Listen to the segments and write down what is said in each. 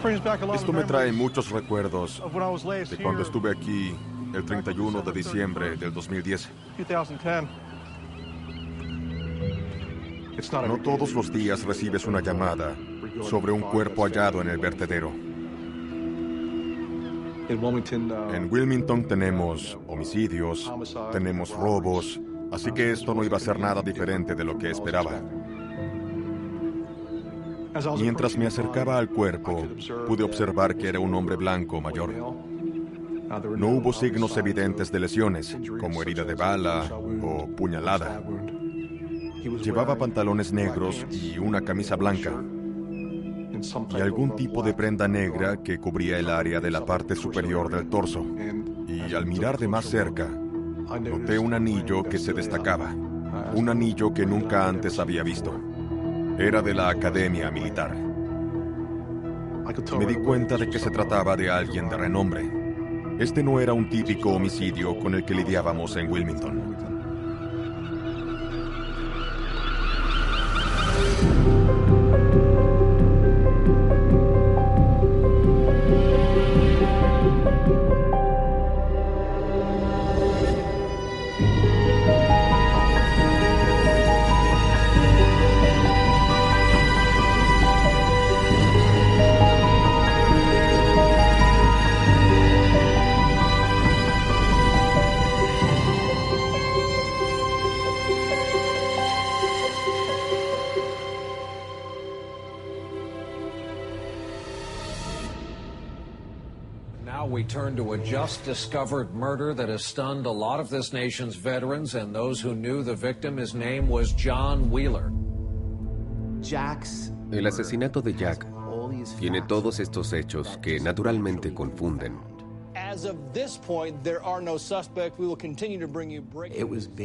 Esto me trae muchos recuerdos de cuando estuve aquí el 31 de diciembre del 2010. No todos los días recibes una llamada sobre un cuerpo hallado en el vertedero. En Wilmington tenemos homicidios, tenemos robos, así que esto no iba a ser nada diferente de lo que esperaba. Mientras me acercaba al cuerpo, pude observar que era un hombre blanco mayor. No hubo signos evidentes de lesiones, como herida de bala o puñalada. Llevaba pantalones negros y una camisa blanca, y algún tipo de prenda negra que cubría el área de la parte superior del torso. Y al mirar de más cerca, noté un anillo que se destacaba, un anillo que nunca antes había visto. Era de la Academia Militar. Me di cuenta de que se trataba de alguien de renombre. Este no era un típico homicidio con el que lidiábamos en Wilmington. We turn to a just-discovered murder that has stunned a lot of this nation's veterans and those who knew the victim. His name was John Wheeler. El asesinato de Jack tiene todos estos hechos que naturalmente confunden.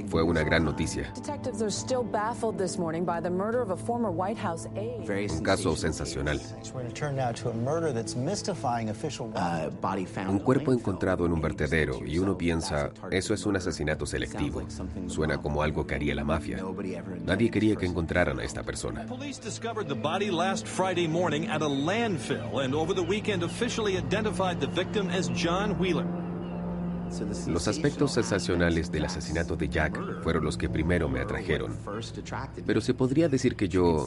Fue una gran noticia. Un caso sensacional. Un cuerpo encontrado en un vertedero y uno piensa, eso es un asesinato selectivo. Suena como algo que haría la mafia. Nadie quería que encontraran a esta persona. Los aspectos sensacionales del asesinato de Jack fueron los que primero me atrajeron. Pero se podría decir que yo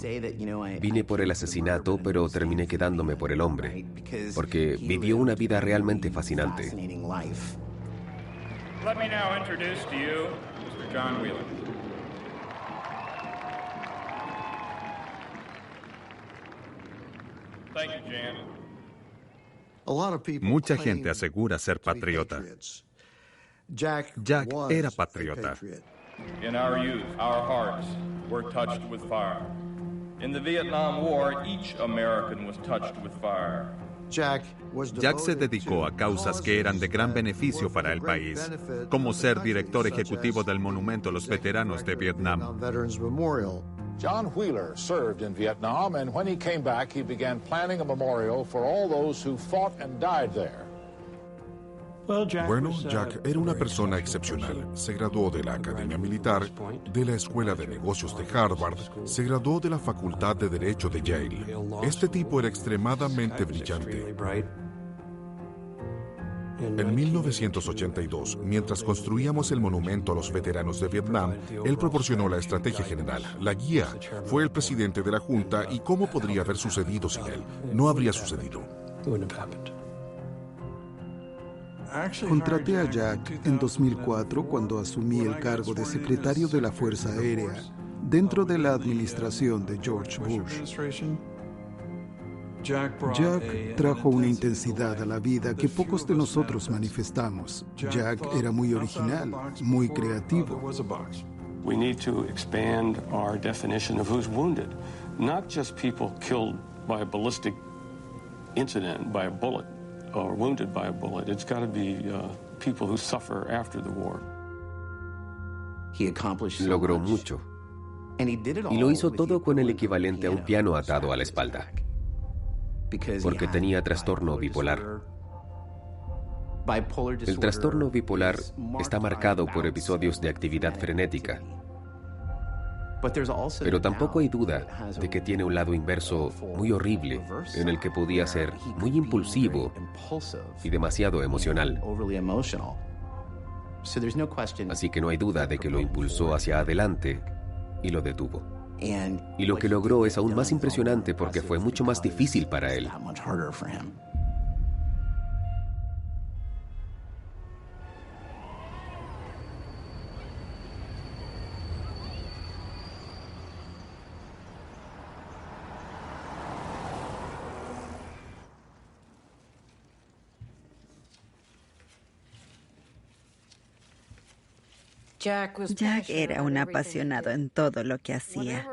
vine por el asesinato, pero terminé quedándome por el hombre, porque vivió una vida realmente fascinante. Let me now introduce to you Mr. John Wheeler. Thank you, Jan. Mucha gente asegura ser patriota. Jack era patriota. In our youth, our hearts were touched with fire. In the Vietnam War, each American was touched with fire. Jack se dedicó a causas que eran de gran beneficio para el país, como ser director ejecutivo del Monumento a los Veteranos de Vietnam. John Wheeler served in Vietnam, and when he came back, he began planning a memorial for all those who fought and died there. Bueno, Jack era una persona excepcional. Se graduó de la Academia Militar, de la Escuela de Negocios de Harvard, se graduó de la Facultad de Derecho de Yale. Este tipo era extremadamente brillante. En 1982, mientras construíamos el monumento a los veteranos de Vietnam, él proporcionó la estrategia general, la guía. Fue el presidente de la Junta y cómo podría haber sucedido sin él. No habría sucedido. Contraté a Jack en 2004 cuando asumí el cargo de secretario de la Fuerza Aérea dentro de la administración de George Bush. Jack trajo una intensidad a la vida que pocos de nosotros manifestamos. Jack era muy original, muy creativo. We need to expand our definition of who's wounded, not just people killed by a ballistic incident, by a bullet, or wounded by a bullet. It's got to be people who suffer after the war. Logró mucho. Y lo hizo todo con el equivalente a un piano atado a la espalda. Porque tenía trastorno bipolar. El trastorno bipolar está marcado por episodios de actividad frenética. Pero tampoco hay duda de que tiene un lado inverso muy horrible, en el que podía ser muy impulsivo y demasiado emocional. Así que no hay duda de que lo impulsó hacia adelante y lo detuvo. Y lo que logró es aún más impresionante porque fue mucho más difícil para él. Jack era un apasionado en todo lo que hacía.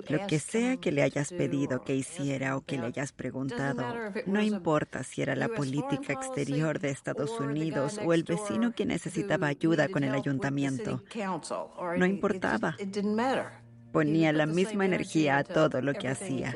Lo que sea que le hayas pedido que hiciera o que le hayas preguntado, no importa si era la política exterior de Estados Unidos o el vecino que necesitaba ayuda con el ayuntamiento. No importaba. Ponía la misma energía a todo lo que hacía.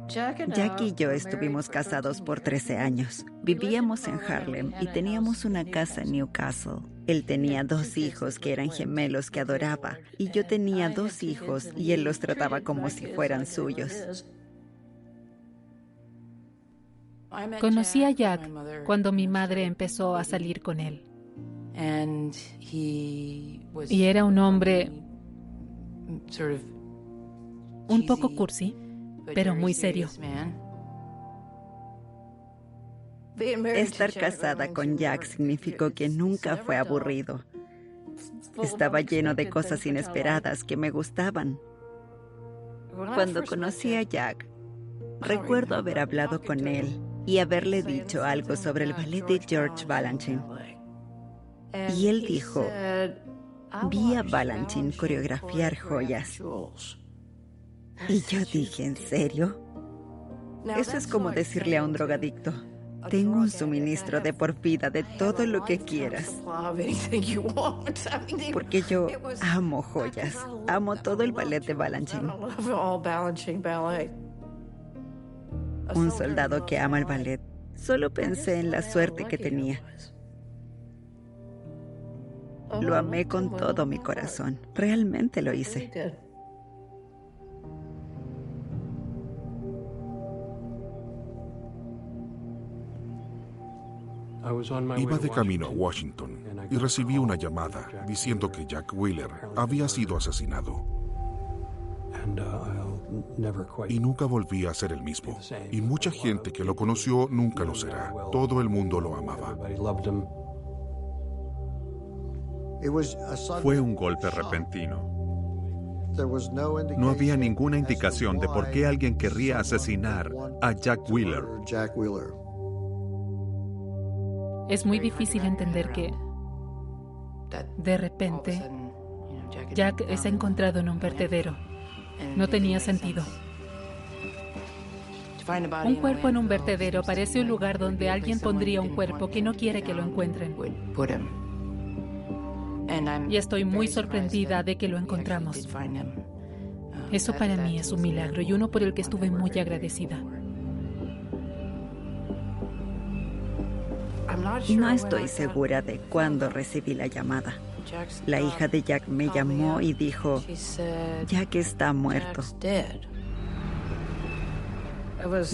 Jack y yo estuvimos casados por 13 años. Vivíamos en Harlem y teníamos una casa en Newcastle. Él tenía 2 hijos que eran gemelos que adoraba, y yo tenía 2 hijos y él los trataba como si fueran suyos. Conocí a Jack cuando mi madre empezó a salir con él. Y era un hombre un poco cursi, pero muy serio. Estar casada con Jack significó que nunca fue aburrido. Estaba lleno de cosas inesperadas que me gustaban. Cuando conocí a Jack, recuerdo haber hablado con él y haberle dicho algo sobre el ballet de George Balanchine. Y él dijo, vi a Balanchine coreografiar joyas. Y yo dije, ¿en serio? Eso es como decirle a un drogadicto, tengo un suministro de por vida de todo lo que quieras. Porque yo amo joyas, amo todo el ballet de Balanchine. Un soldado que ama el ballet. Solo pensé en la suerte que tenía. Lo amé con todo mi corazón. Realmente lo hice. Iba de camino a Washington y recibí una llamada diciendo que Jack Wheeler había sido asesinado. Y nunca volví a ser el mismo. Y mucha gente que lo conoció nunca lo será. Todo el mundo lo amaba. Fue un golpe repentino. No había ninguna indicación de por qué alguien querría asesinar a Jack Wheeler. Es muy difícil entender que, de repente, Jack es encontrado en un vertedero. No tenía sentido. Un cuerpo en un vertedero parece un lugar donde alguien pondría un cuerpo que no quiere que lo encuentren. Y estoy muy sorprendida de que lo encontramos. Eso para mí es un milagro y uno por el que estuve muy agradecida. No estoy segura de cuándo recibí la llamada. La hija de Jack me llamó y dijo, Jack está muerto.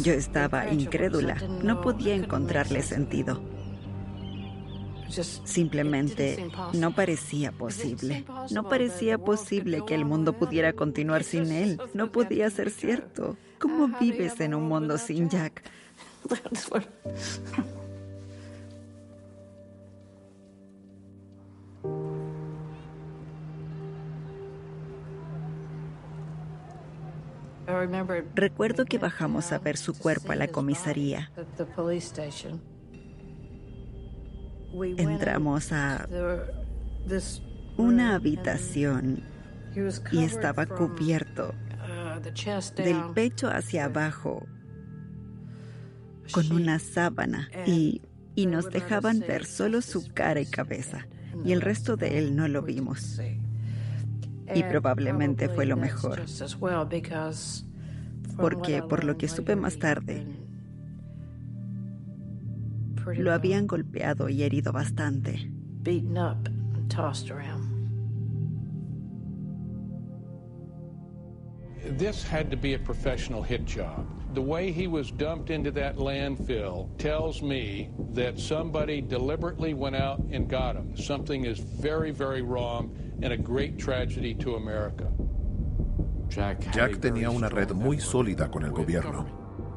Yo estaba incrédula, no podía encontrarle sentido. Simplemente no parecía posible. No parecía posible que el mundo pudiera continuar sin él. No podía ser cierto. ¿Cómo vives en un mundo sin Jack? Recuerdo que bajamos a ver su cuerpo a la comisaría. Entramos a una habitación y estaba cubierto del pecho hacia abajo con una sábana y nos dejaban ver solo su cara y cabeza y el resto de él no lo vimos. Y probablemente fue lo mejor, porque por lo que supe más tarde, lo habían golpeado y herido bastante. This had to be a professional hit job. The way he was dumped into that landfill tells me that somebody deliberately went out and got him. Something is very, very wrong and a great tragedy to America. Jack tenía una red muy sólida con el gobierno.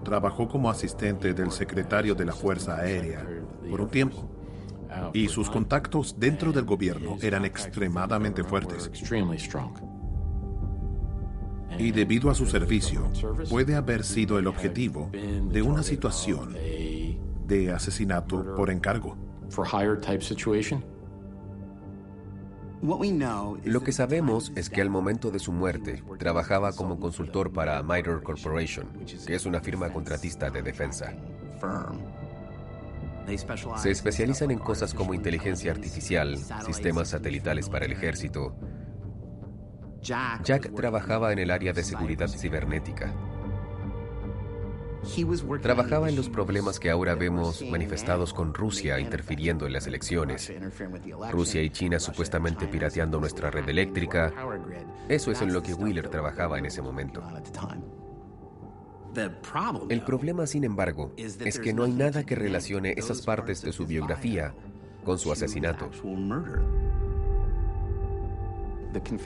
Trabajó como asistente del secretario de la Fuerza Aérea por un tiempo. Y sus contactos dentro del gobierno eran extremadamente fuertes. Y debido a su servicio, puede haber sido el objetivo de una situación de asesinato por encargo. Lo que sabemos es que al momento de su muerte trabajaba como consultor para Mitre Corporation, que es una firma contratista de defensa. Se especializan en cosas como inteligencia artificial, sistemas satelitales para el ejército. Jack trabajaba en el área de seguridad cibernética. Trabajaba en los problemas que ahora vemos manifestados con Rusia interfiriendo en las elecciones. Rusia y China supuestamente pirateando nuestra red eléctrica. Eso es en lo que Wheeler trabajaba en ese momento. El problema, sin embargo, es que no hay nada que relacione esas partes de su biografía con su asesinato.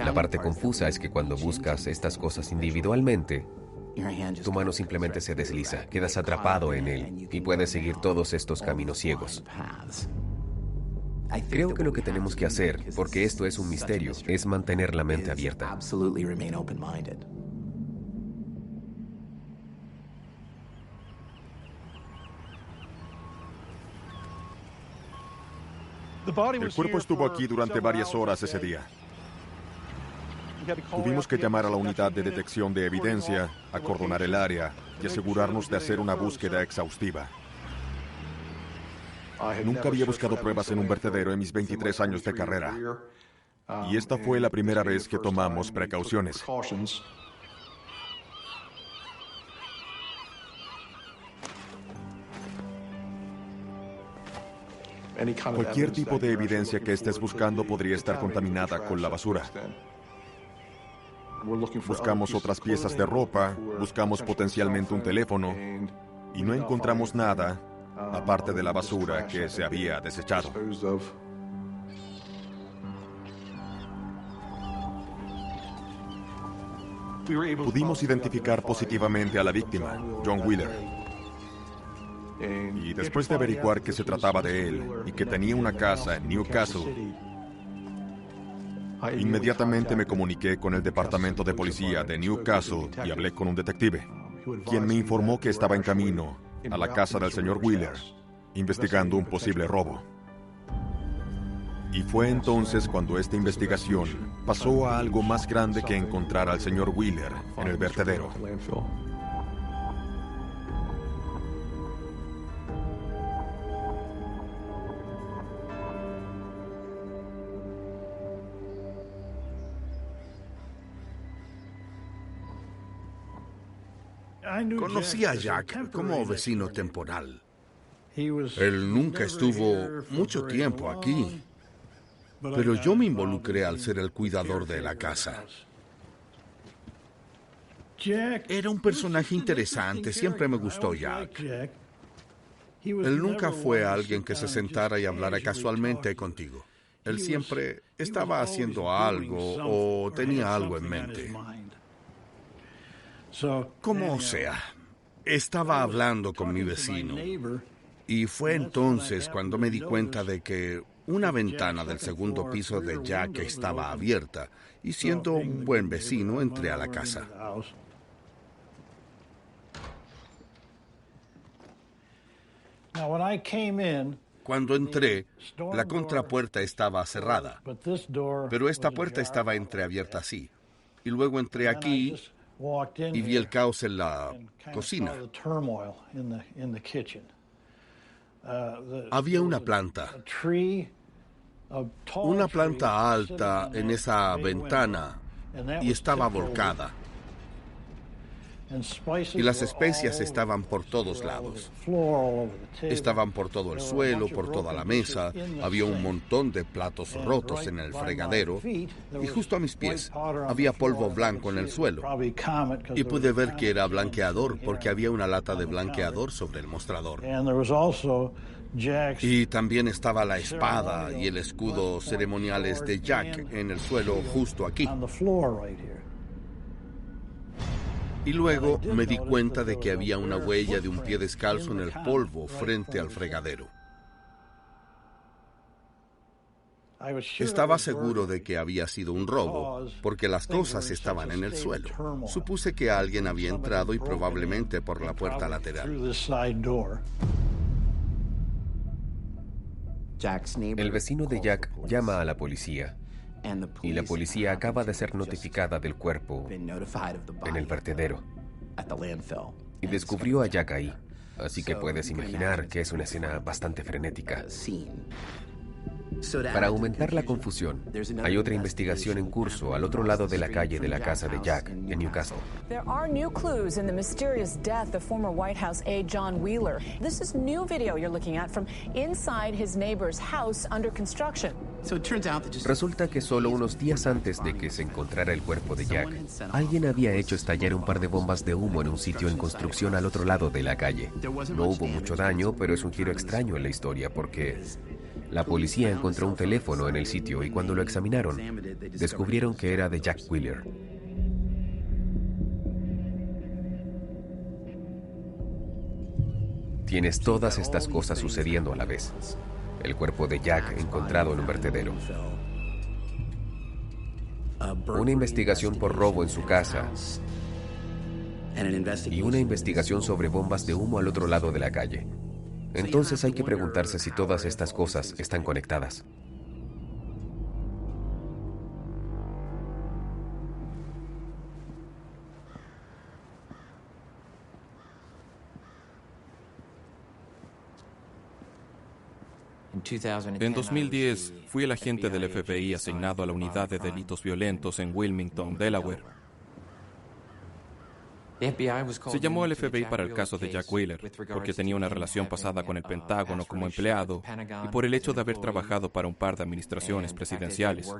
La parte confusa es que cuando buscas estas cosas individualmente, tu mano simplemente se desliza, quedas atrapado en él y puedes seguir todos estos caminos ciegos. Creo que lo que tenemos que hacer, porque esto es un misterio, es mantener la mente abierta. El cuerpo estuvo aquí durante varias horas ese día. Tuvimos que llamar a la unidad de detección de evidencia, acordonar el área y asegurarnos de hacer una búsqueda exhaustiva. Nunca había buscado pruebas en un vertedero en mis 23 años de carrera. Y esta fue la primera vez que tomamos precauciones. Cualquier tipo de evidencia que estés buscando podría estar contaminada con la basura. Buscamos otras piezas de ropa, buscamos potencialmente un teléfono y no encontramos nada aparte de la basura que se había desechado. Pudimos identificar positivamente a la víctima, John Wheeler. Y después de averiguar que se trataba de él y que tenía una casa en Newcastle, inmediatamente me comuniqué con el departamento de policía de Newcastle y hablé con un detective, quien me informó que estaba en camino a la casa del señor Wheeler, investigando un posible robo. Y fue entonces cuando esta investigación pasó a algo más grande que encontrar al señor Wheeler en el vertedero. Conocí a Jack como vecino temporal. Él nunca estuvo mucho tiempo aquí, pero yo me involucré al ser el cuidador de la casa. Era un personaje interesante, siempre me gustó Jack. Él nunca fue alguien que se sentara y hablara casualmente contigo. Él siempre estaba haciendo algo o tenía algo en mente. Como sea, estaba hablando con mi vecino y fue entonces cuando me di cuenta de que una ventana del segundo piso de Jack estaba abierta y siendo un buen vecino entré a la casa. Cuando entré, la contrapuerta estaba cerrada, pero esta puerta estaba entreabierta así. Y luego entré aquí y vi el caos en la cocina. Había una planta alta en esa ventana y estaba volcada. Y las especias estaban por todos lados. Estaban por todo el suelo, por toda la mesa. Había un montón de platos rotos en el fregadero. Y justo a mis pies había polvo blanco en el suelo. Y pude ver que era blanqueador porque había una lata de blanqueador sobre el mostrador. Y también estaba la espada y el escudo ceremoniales de Jack en el suelo justo aquí. Y luego me di cuenta de que había una huella de un pie descalzo en el polvo frente al fregadero. Estaba seguro de que había sido un robo, porque las cosas estaban en el suelo. Supuse que alguien había entrado y probablemente por la puerta lateral. El vecino de Jack llama a la policía. Y la policía acaba de ser notificada del cuerpo en el vertedero. Y descubrió a Jack ahí. Así que puedes imaginar que es una escena bastante frenética. Para aumentar la confusión, hay otra investigación en curso al otro lado de la calle de la casa de Jack, en Newcastle. There are new clues in the mysterious death of former White House aide John Wheeler. This is new video you're looking at from inside his neighbor's house under construction. Resulta que solo unos días antes de que se encontrara el cuerpo de Jack, alguien había hecho estallar un par de bombas de humo en un sitio en construcción al otro lado de la calle. No hubo mucho daño, pero es un giro extraño en la historia porque la policía encontró un teléfono en el sitio y cuando lo examinaron, descubrieron que era de Jack Wheeler. Tienes todas estas cosas sucediendo a la vez. El cuerpo de Jack encontrado en un vertedero. Una investigación por robo en su casa. Y una investigación sobre bombas de humo al otro lado de la calle. Entonces hay que preguntarse si todas estas cosas están conectadas. En 2010, fui el agente del FBI asignado a la unidad de delitos violentos en Wilmington, Delaware. Se llamó al FBI para el caso de Jack Wheeler, porque tenía una relación pasada con el Pentágono como empleado y por el hecho de haber trabajado para un par de administraciones presidenciales.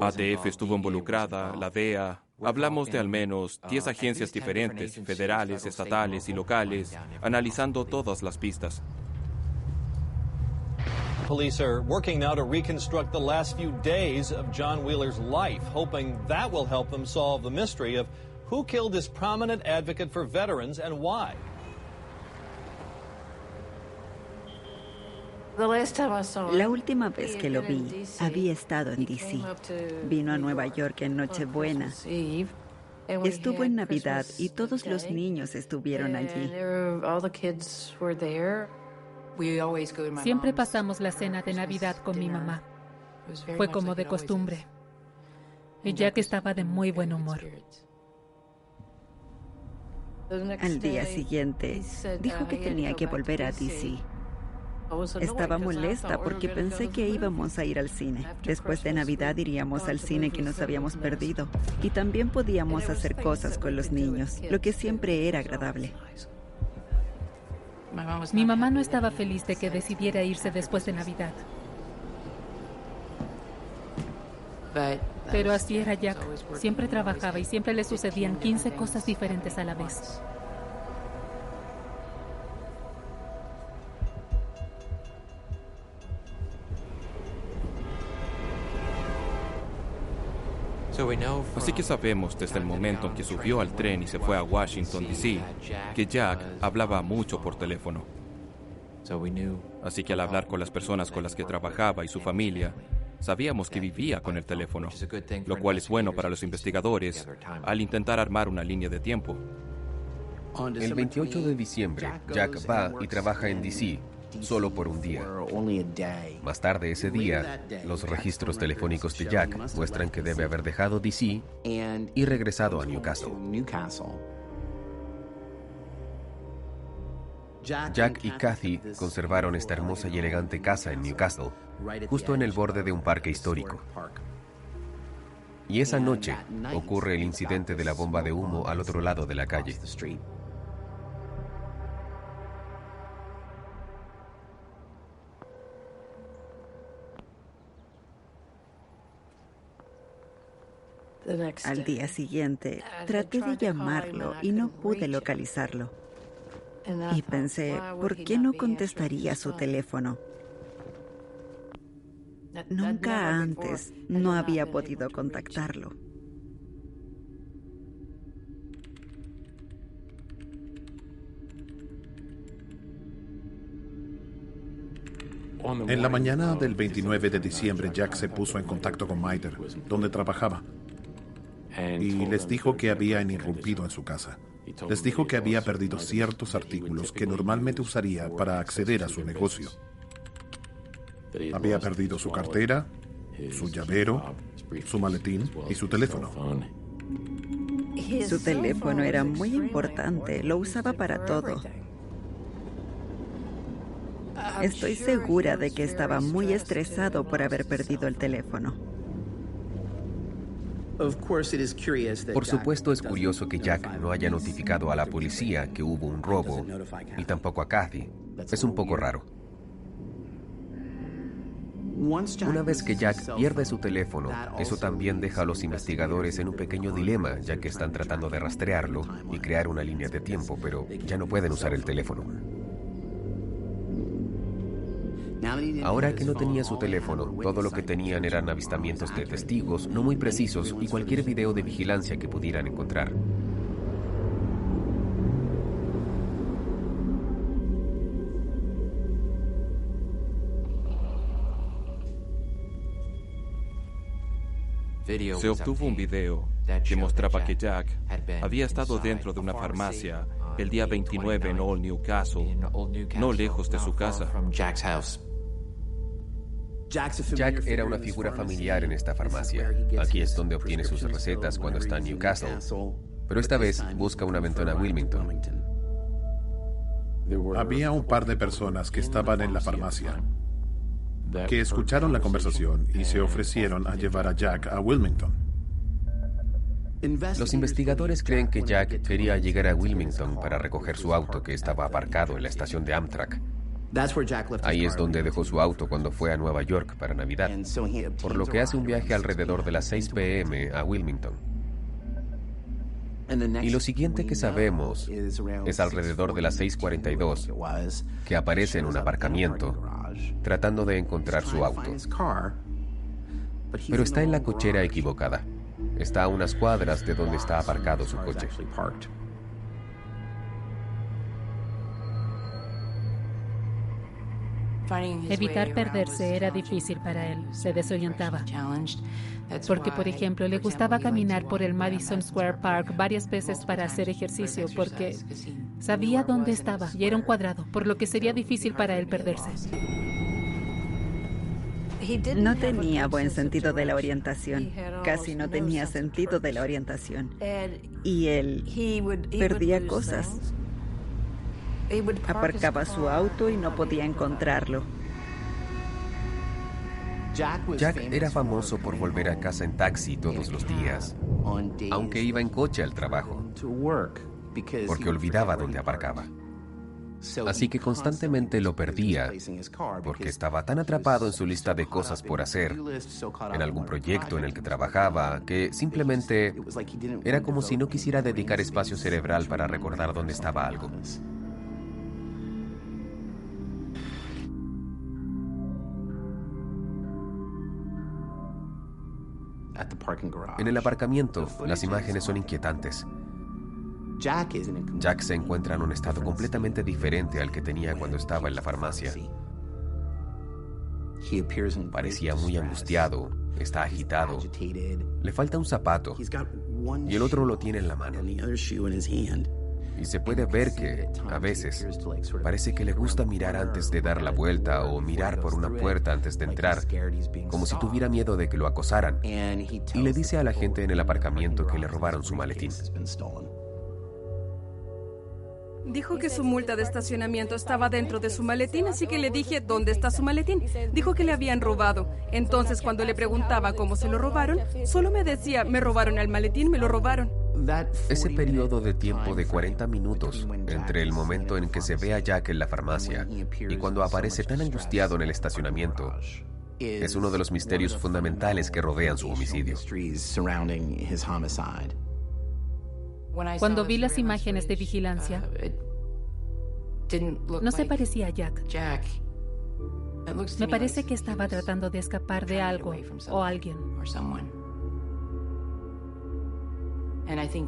ATF estuvo involucrada, la DEA. Hablamos de al menos 10 agencias diferentes, federales, estatales y locales, analizando todas las pistas. Police are working now to reconstruct the last few days of John Wheeler's life, hoping that will help them solve the mystery of who killed this prominent advocate for veterans and why. La última vez que lo vi, había estado en D.C. Vino a Nueva York en Nochebuena. Estuvo en Navidad y todos los niños estuvieron allí. Siempre pasamos la cena de Navidad con mi mamá. Fue como de costumbre. Y Jack estaba de muy buen humor. Al día siguiente, dijo que tenía que volver a D.C. Estaba molesta porque pensé que íbamos a ir al cine. Después de Navidad iríamos al cine que nos habíamos perdido. Y también podíamos hacer cosas con los niños, lo que siempre era agradable. Mi mamá no estaba feliz de que decidiera irse después de Navidad. Pero así era Jack. Siempre trabajaba y siempre le sucedían 15 cosas diferentes a la vez. Así que sabemos desde el momento en que subió al tren y se fue a Washington, D.C., que Jack hablaba mucho por teléfono. Así que al hablar con las personas con las que trabajaba y su familia, sabíamos que vivía con el teléfono, lo cual es bueno para los investigadores al intentar armar una línea de tiempo. El 28 de diciembre, Jack va y trabaja en D.C., solo por un día. Más tarde ese día, los registros telefónicos de Jack muestran que debe haber dejado D.C. y regresado a Newcastle. Jack y Kathy conservaron esta hermosa y elegante casa en Newcastle, justo en el borde de un parque histórico. Y esa noche ocurre el incidente de la bomba de humo al otro lado de la calle. Al día siguiente, traté de llamarlo y no pude localizarlo. Y pensé, ¿por qué no contestaría su teléfono? Nunca antes no había podido contactarlo. En la mañana del 29 de diciembre, Jack se puso en contacto con Miter, donde trabajaba, y les dijo que habían irrumpido en su casa. Les dijo que había perdido ciertos artículos que normalmente usaría para acceder a su negocio. Había perdido su cartera, su llavero, su maletín y su teléfono. Su teléfono era muy importante, lo usaba para todo. Estoy segura de que estaba muy estresado por haber perdido el teléfono. Por supuesto, es curioso que Jack no haya notificado a la policía que hubo un robo, y tampoco a Kathy. Es un poco raro. Una vez que Jack pierde su teléfono, eso también deja a los investigadores en un pequeño dilema, ya que están tratando de rastrearlo y crear una línea de tiempo, pero ya no pueden usar el teléfono. Ahora que no tenía su teléfono, todo lo que tenían eran avistamientos de testigos no muy precisos y cualquier video de vigilancia que pudieran encontrar. Se obtuvo un video que mostraba que Jack había estado dentro de una farmacia el día 29 en Old Newcastle, no lejos de su casa. Jack era una figura familiar en esta farmacia. Aquí es donde obtiene sus recetas cuando está en Newcastle. Pero esta vez busca una ventana a Wilmington. Había un par de personas que estaban en la farmacia, que escucharon la conversación y se ofrecieron a llevar a Jack a Wilmington. Los investigadores creen que Jack quería llegar a Wilmington para recoger su auto que estaba aparcado en la estación de Amtrak. Ahí es donde dejó su auto cuando fue a Nueva York para Navidad, por lo que hace un viaje alrededor de las 6 p.m. a Wilmington. Y lo siguiente que sabemos es alrededor de las 6:42, que aparece en un aparcamiento, tratando de encontrar su auto. Pero está en la cochera equivocada. Está a unas cuadras de donde está aparcado su coche. Evitar perderse era difícil para él, se desorientaba. Porque, por ejemplo, le gustaba caminar por el Madison Square Park varias veces para hacer ejercicio, porque sabía dónde estaba y era un cuadrado, por lo que sería difícil para él perderse. No tenía buen sentido de la orientación, casi no tenía sentido de la orientación. Y él perdía cosas. Aparcaba su auto y no podía encontrarlo. Jack era famoso por volver a casa en taxi todos los días, aunque iba en coche al trabajo, porque olvidaba dónde aparcaba. Así que constantemente lo perdía, porque estaba tan atrapado en su lista de cosas por hacer, en algún proyecto en el que trabajaba, que simplemente era como si no quisiera dedicar espacio cerebral para recordar dónde estaba algo. En el aparcamiento, las imágenes son inquietantes. Jack se encuentra en un estado completamente diferente al que tenía cuando estaba en la farmacia. Parecía muy angustiado, está agitado, le falta un zapato y el otro lo tiene en la mano. Y se puede ver que, a veces, parece que le gusta mirar antes de dar la vuelta o mirar por una puerta antes de entrar, como si tuviera miedo de que lo acosaran. Y le dice a la gente en el aparcamiento que le robaron su maletín. Dijo que su multa de estacionamiento estaba dentro de su maletín, así que le dije, ¿dónde está su maletín? Dijo que le habían robado. Entonces, cuando le preguntaba cómo se lo robaron, solo me decía, me robaron el maletín, me lo robaron. Ese periodo de tiempo de 40 minutos, entre el momento en que se ve a Jack en la farmacia y cuando aparece tan angustiado en el estacionamiento, es uno de los misterios fundamentales que rodean su homicidio. Cuando vi las imágenes de vigilancia, no se parecía a Jack. Me parece que estaba tratando de escapar de algo o alguien.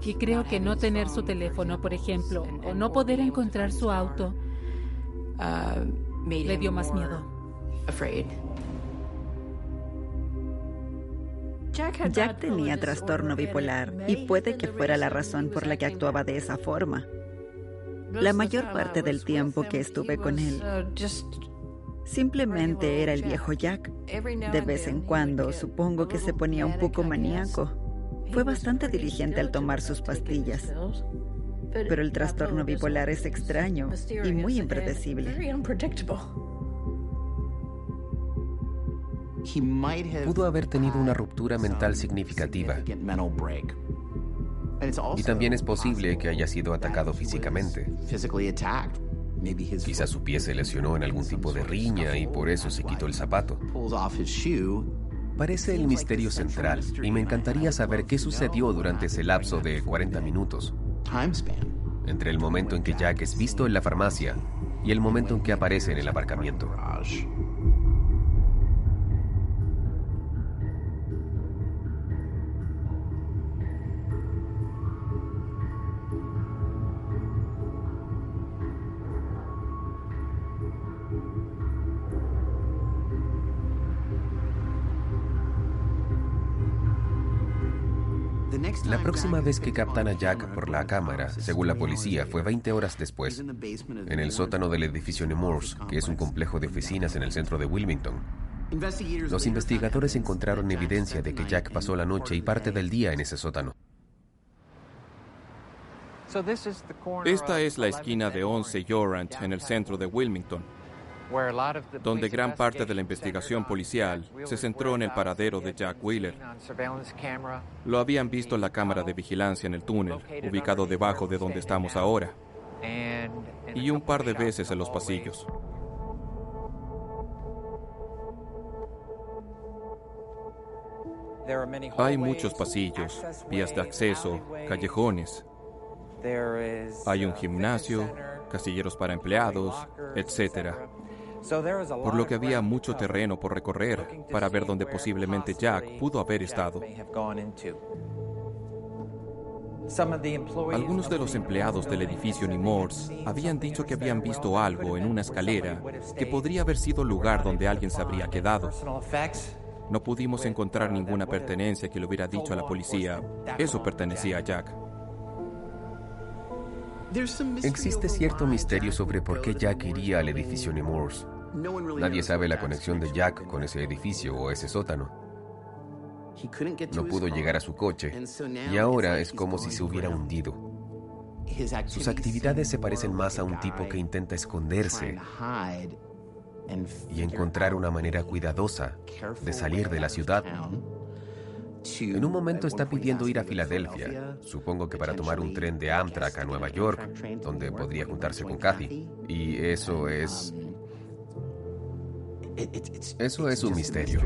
Y creo que no tener su teléfono, por ejemplo, o no poder encontrar su auto, le dio más miedo. Jack tenía trastorno bipolar y puede que fuera la razón por la que actuaba de esa forma. La mayor parte del tiempo que estuve con él, simplemente era el viejo Jack. De vez en cuando, supongo que se ponía un poco maníaco. Fue bastante diligente al tomar sus pastillas. Pero el trastorno bipolar es extraño y muy impredecible. Pudo haber tenido una ruptura mental significativa. Y también es posible que haya sido atacado físicamente. Quizás su pie se lesionó en algún tipo de riña y por eso se quitó el zapato. Parece el misterio central y me encantaría saber qué sucedió durante ese lapso de 40 minutos. Entre el momento en que Jack es visto en la farmacia y el momento en que aparece en el aparcamiento. La próxima vez que captan a Jack por la cámara, según la policía, fue 20 horas después, en el sótano del edificio Nemours, que es un complejo de oficinas en el centro de Wilmington. Los investigadores encontraron evidencia de que Jack pasó la noche y parte del día en ese sótano. Esta es la esquina de 11 Yorrant en el centro de Wilmington, donde gran parte de la investigación policial se centró en el paradero de Jack Wheeler. Lo habían visto en la cámara de vigilancia en el túnel, ubicado debajo de donde estamos ahora, y un par de veces en los pasillos. Hay muchos pasillos, vías de acceso, callejones. Hay un gimnasio, casilleros para empleados, etc. Por lo que había mucho terreno por recorrer para ver dónde posiblemente Jack pudo haber estado. Algunos de los empleados del edificio Nemours habían dicho que habían visto algo en una escalera que podría haber sido el lugar donde alguien se habría quedado. No pudimos encontrar ninguna pertenencia que le hubiera dicho a la policía, eso pertenecía a Jack. Existe cierto misterio sobre por qué Jack iría al edificio Nemours. Nadie sabe la conexión de Jack con ese edificio o ese sótano. No pudo llegar a su coche y ahora es como si se hubiera hundido. Sus actividades se parecen más a un tipo que intenta esconderse y encontrar una manera cuidadosa de salir de la ciudad. En un momento está pidiendo ir a Filadelfia, supongo que para tomar un tren de Amtrak a Nueva York, donde podría juntarse con Kathy. Y eso es un misterio.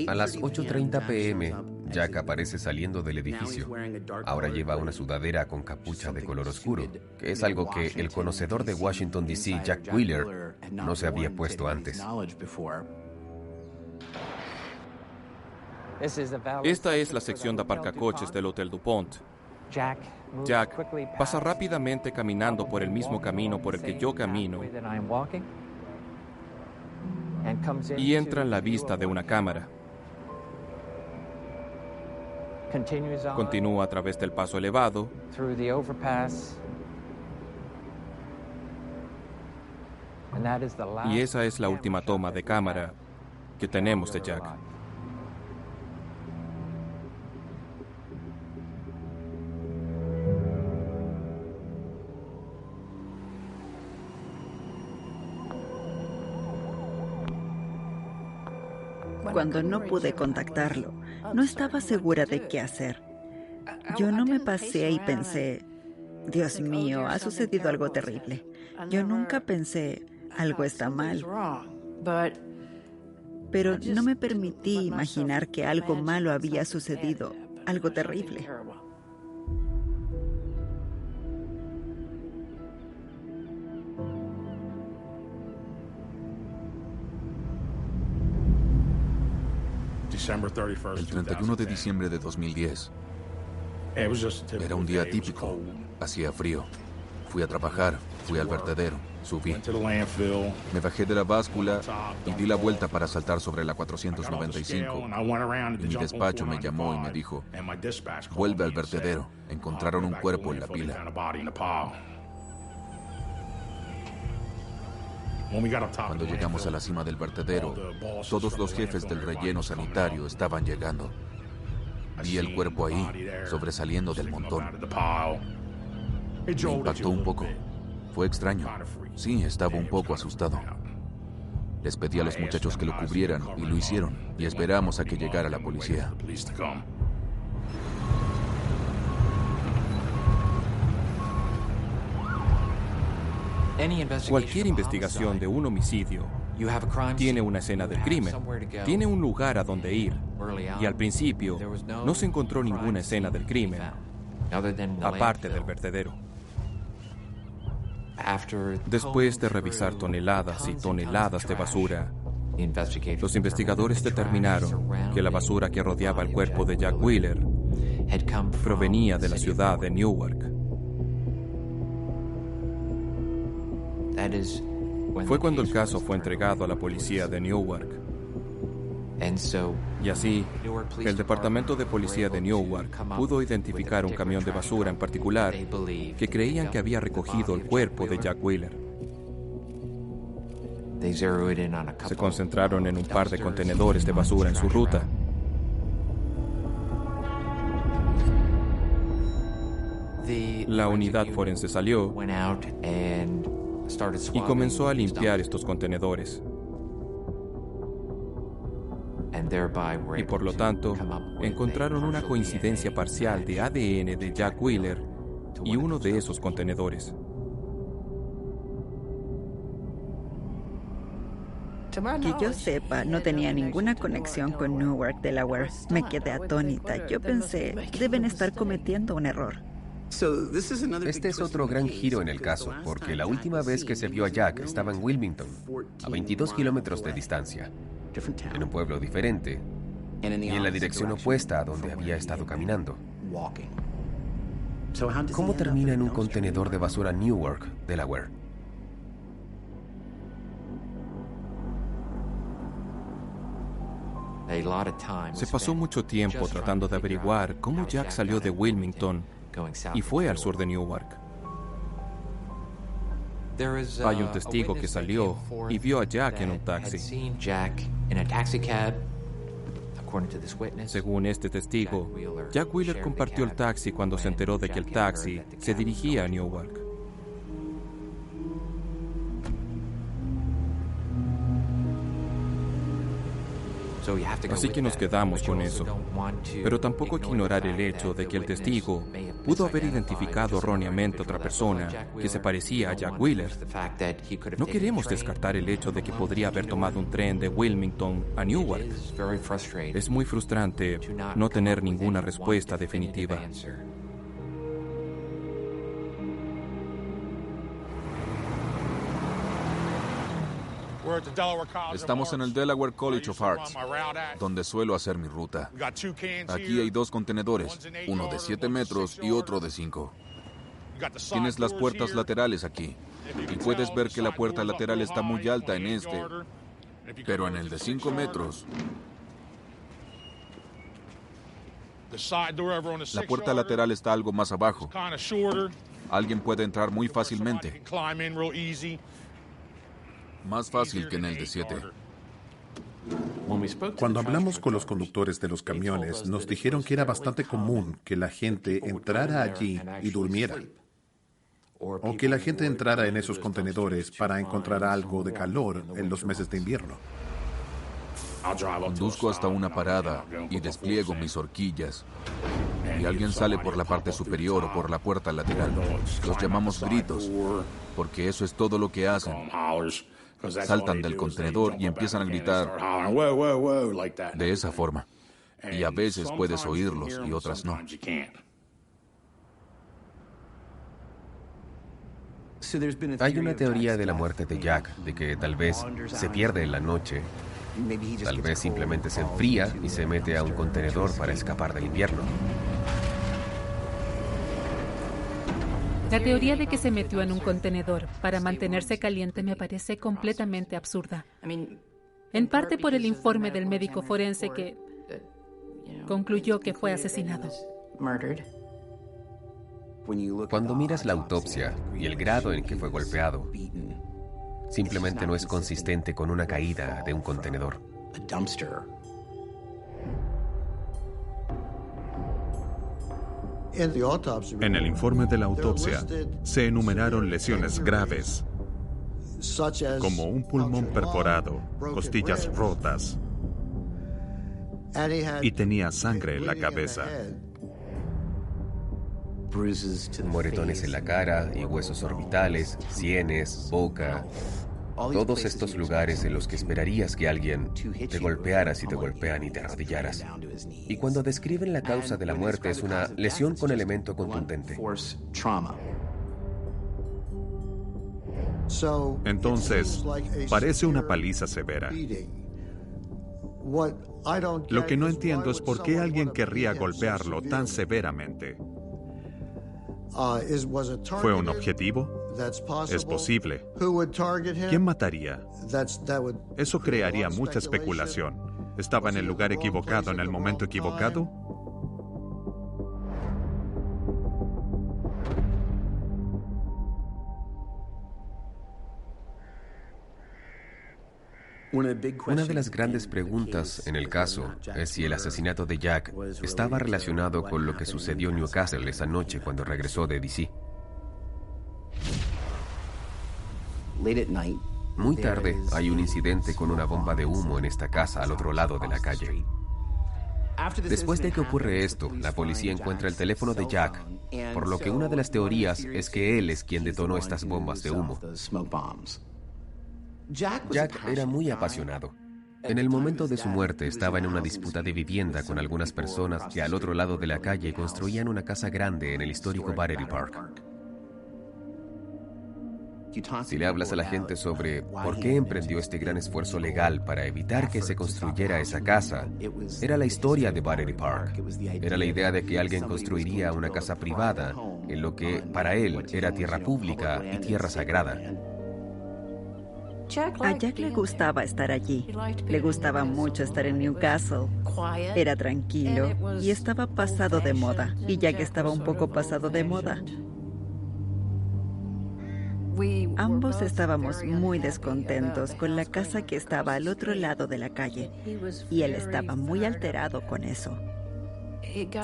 A las 8:30 p.m., Jack aparece saliendo del edificio. Ahora lleva una sudadera con capucha de color oscuro, que es algo que el conocedor de Washington, D.C., Jack Wheeler, no se había puesto antes. Esta es la sección de aparcacoches del Hotel DuPont. Jack pasa rápidamente caminando por el mismo camino por el que yo camino y entra en la vista de una cámara. Continúa a través del paso elevado Y esa es la última toma de cámara que tenemos de Jack. Cuando no pude contactarlo, no estaba segura de qué hacer. Yo no me pasé y pensé, Dios mío, ha sucedido algo terrible. Yo nunca pensé, algo está mal. Pero no me permití imaginar que algo malo había sucedido, algo terrible. El 31 de diciembre de 2010. Era un día típico. Hacía frío. Fui a trabajar, fui al vertedero, subí. Me bajé de la báscula y di la vuelta para saltar sobre la 495. Y mi despacho me llamó y me dijo, vuelve al vertedero, encontraron un cuerpo en la pila. Cuando llegamos a la cima del vertedero, todos los jefes del relleno sanitario estaban llegando. Vi el cuerpo ahí, sobresaliendo del montón. Me impactó un poco. Fue extraño. Sí, estaba un poco asustado. Les pedí a los muchachos que lo cubrieran y lo hicieron. Y esperamos a que llegara la policía. Cualquier investigación de un homicidio tiene una escena del crimen, tiene un lugar a donde ir. Y al principio no se encontró ninguna escena del crimen, aparte del vertedero. Después de revisar toneladas y toneladas de basura, los investigadores determinaron que la basura que rodeaba el cuerpo de Jack Wheeler provenía de la ciudad de Newark. Fue cuando el caso fue entregado a la policía de Newark. Y así, el Departamento de Policía de Newark pudo identificar un camión de basura en particular que creían que había recogido el cuerpo de Jack Wheeler. Se concentraron en un par de contenedores de basura en su ruta. La unidad forense salió y comenzó a limpiar estos contenedores. Y por lo tanto, encontraron una coincidencia parcial de ADN de Jack Wheeler y uno de esos contenedores. Que yo sepa, no tenía ninguna conexión con Newark, Delaware. Me quedé atónita. Yo pensé, deben estar cometiendo un error. Este es otro gran giro en el caso, porque la última vez que se vio a Jack estaba en Wilmington, a 22 kilómetros de distancia, en un pueblo diferente y en la dirección opuesta a donde había estado caminando. ¿Cómo termina en un contenedor de basura en Newark, Delaware? Se pasó mucho tiempo tratando de averiguar cómo Jack salió de Wilmington y fue al sur de Newark. Hay un testigo que salió y vio a Jack en un taxi. Según este testigo, Jack Wheeler compartió el taxi cuando se enteró de que el taxi se dirigía a Newark. Así que nos quedamos con eso. Pero tampoco hay que ignorar el hecho de que el testigo pudo haber identificado erróneamente a otra persona que se parecía a Jack Wheeler. No queremos descartar el hecho de que podría haber tomado un tren de Wilmington a Newark. Es muy frustrante no tener ninguna respuesta definitiva. Estamos en el Delaware College of Arts, donde suelo hacer mi ruta. Aquí hay dos contenedores, uno de 7 metros y otro de 5. Tienes las puertas laterales aquí, y puedes ver que la puerta lateral está muy alta en este, pero en el de 5 metros, la puerta lateral está algo más abajo. Alguien puede entrar muy fácilmente. Más fácil que en el de 7. Cuando hablamos con los conductores de los camiones, nos dijeron que era bastante común que la gente entrara allí y durmiera. O que la gente entrara en esos contenedores para encontrar algo de calor en los meses de invierno. Conduzco hasta una parada y despliego mis horquillas. Y alguien sale por la parte superior o por la puerta lateral. Los llamamos gritos, porque eso es todo lo que hacen. Saltan del contenedor y empiezan a gritar de esa forma. Y a veces puedes oírlos y otras no. Hay una teoría de la muerte de Jack, de que tal vez se pierde en la noche, tal vez simplemente se enfría y se mete a un contenedor para escapar del invierno. La teoría de que se metió en un contenedor para mantenerse caliente me parece completamente absurda. En parte por el informe del médico forense que concluyó que fue asesinado. Cuando miras la autopsia y el grado en que fue golpeado, simplemente no es consistente con una caída de un contenedor. En el informe de la autopsia se enumeraron lesiones graves, como un pulmón perforado, costillas rotas, y tenía sangre en la cabeza. Moretones en la cara y huesos orbitales, sienes, boca. Todos estos lugares en los que esperarías que alguien te golpeara si te golpean y te arrodillaras. Y cuando describen la causa de la muerte es una lesión con elemento contundente. Entonces, parece una paliza severa. Lo que no entiendo es por qué alguien querría golpearlo tan severamente. ¿Fue un objetivo? Es posible. ¿Quién mataría? Eso crearía mucha especulación. ¿Estaba en el lugar equivocado en el momento equivocado? Una de las grandes preguntas en el caso es si el asesinato de Jack estaba relacionado con lo que sucedió en Newcastle esa noche cuando regresó de D.C. Muy tarde hay un incidente con una bomba de humo en esta casa al otro lado de la calle. Después de que ocurre esto, la policía encuentra el teléfono de Jack, por lo que una de las teorías es que él es quien detonó estas bombas de humo. Jack era muy apasionado. En el momento de su muerte estaba en una disputa de vivienda con algunas personas que al otro lado de la calle construían una casa grande en el histórico Battery Park. Si le hablas a la gente sobre por qué emprendió este gran esfuerzo legal para evitar que se construyera esa casa, era la historia de Battery Park. Era la idea de que alguien construiría una casa privada en lo que para él era tierra pública y tierra sagrada. A Jack le gustaba estar allí. Le gustaba mucho estar en Newcastle. Era tranquilo y estaba pasado de moda. Y Jack estaba un poco pasado de moda. Ambos estábamos muy descontentos con la casa que estaba al otro lado de la calle. Y él estaba muy alterado con eso.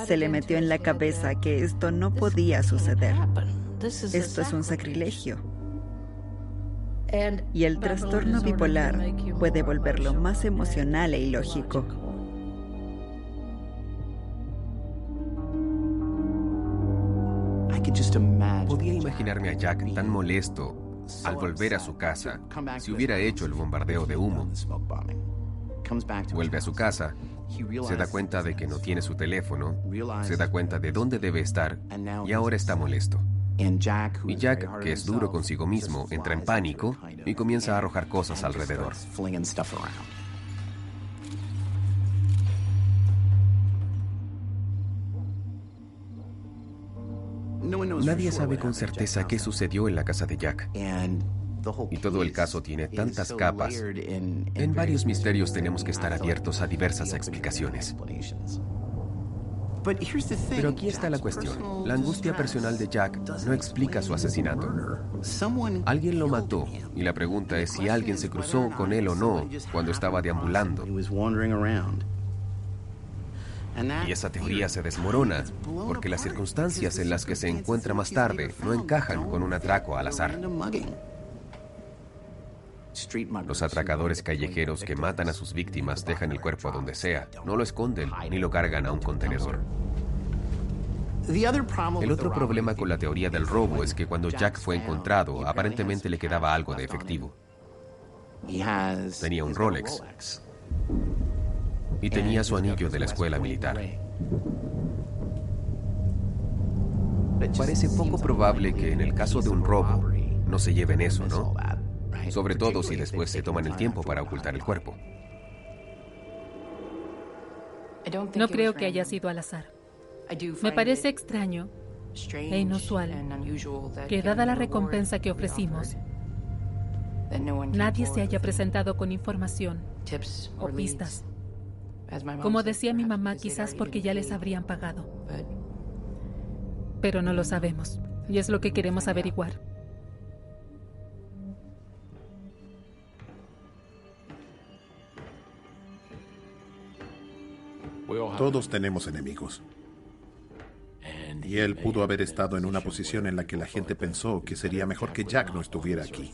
Se le metió en la cabeza que esto no podía suceder. Esto es un sacrilegio. Y el trastorno bipolar puede volverlo más emocional e ilógico. Podía imaginarme a Jack tan molesto al volver a su casa si hubiera hecho el bombardeo de humo. Vuelve a su casa, se da cuenta de que no tiene su teléfono, se da cuenta de dónde debe estar y ahora está molesto. Y Jack, que es duro consigo mismo, entra en pánico y comienza a arrojar cosas alrededor. Nadie sabe con certeza qué sucedió en la casa de Jack. Y todo el caso tiene tantas capas. En varios misterios tenemos que estar abiertos a diversas explicaciones. Pero aquí está la cuestión. La angustia personal de Jack no explica su asesinato. Alguien lo mató, y la pregunta es si alguien se cruzó con él o no cuando estaba deambulando. Y esa teoría se desmorona porque las circunstancias en las que se encuentra más tarde no encajan con un atraco al azar. Los atracadores callejeros que matan a sus víctimas dejan el cuerpo donde sea, no lo esconden ni lo cargan a un contenedor. El otro problema con la teoría del robo es que cuando Jack fue encontrado, aparentemente le quedaba algo de efectivo. Tenía un Rolex. Y tenía su anillo de la escuela militar. Parece poco probable que en el caso de un robo no se lleven eso, ¿no? Sobre todo si después se toman el tiempo para ocultar el cuerpo. No creo que haya sido al azar. Me parece extraño e inusual que, dada la recompensa que ofrecimos, nadie se haya presentado con información o pistas. Como decía mi mamá, quizás porque ya les habrían pagado. Pero no lo sabemos, y es lo que queremos averiguar. Todos tenemos enemigos. Y él pudo haber estado en una posición en la que la gente pensó que sería mejor que Jack no estuviera aquí.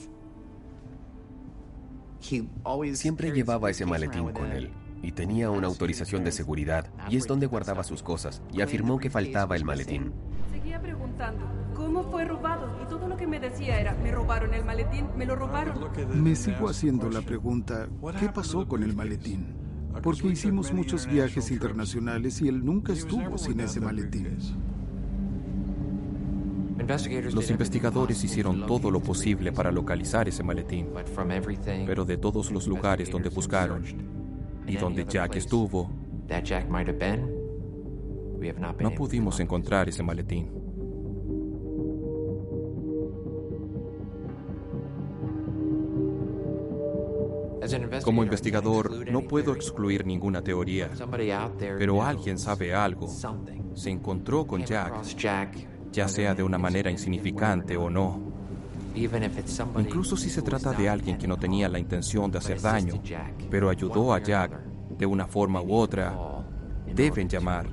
Siempre llevaba ese maletín con él. Y tenía una autorización de seguridad, y es donde guardaba sus cosas, y afirmó que faltaba el maletín. Seguía preguntando, ¿cómo fue robado? Y todo lo que me decía era, me robaron el maletín, me lo robaron. Me sigo haciendo la pregunta, ¿qué pasó con el maletín? Porque hicimos muchos viajes internacionales y él nunca estuvo sin ese maletín. Los investigadores hicieron todo lo posible para localizar ese maletín, pero de todos los lugares donde buscaron y donde Jack estuvo, no pudimos encontrar ese maletín. Como investigador, no puedo excluir ninguna teoría, pero alguien sabe algo. Se encontró con Jack, ya sea de una manera insignificante o no. Incluso si se trata de alguien que no tenía la intención de hacer daño, pero ayudó a Jack de una forma u otra, deben llamar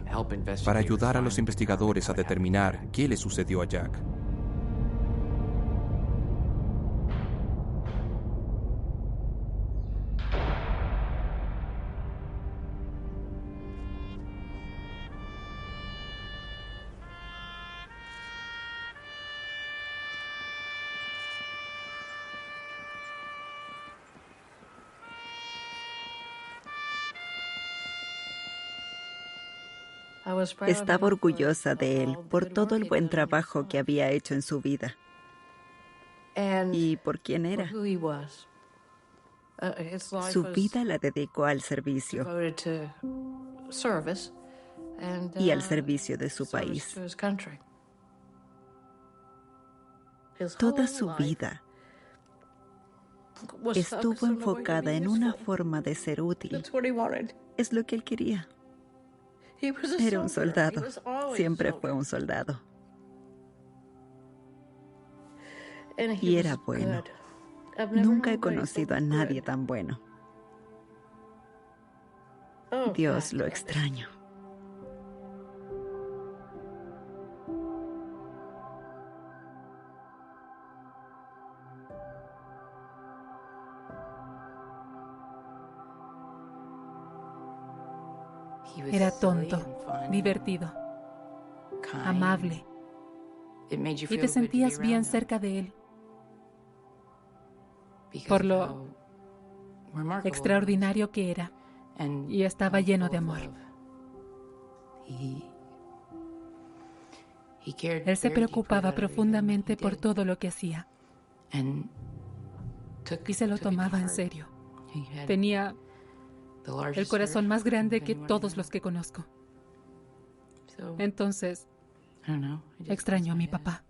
para ayudar a los investigadores a determinar qué le sucedió a Jack. Estaba orgullosa de él por todo el buen trabajo que había hecho en su vida y por quién era. Su vida la dedicó al servicio y al servicio de su país. Toda su vida estuvo enfocada en una forma de ser útil. Es lo que él quería. Era un soldado. Siempre fue un soldado. Y era bueno. Nunca he conocido a nadie tan bueno. Dios, lo extraño. Era tonto, divertido, amable, y te sentías bien cerca de él por lo extraordinario que era, y estaba lleno de amor. Él se preocupaba profundamente por todo lo que hacía y se lo tomaba en serio. Tenía el corazón más grande que todos los que conozco. Entonces, extraño a mi papá.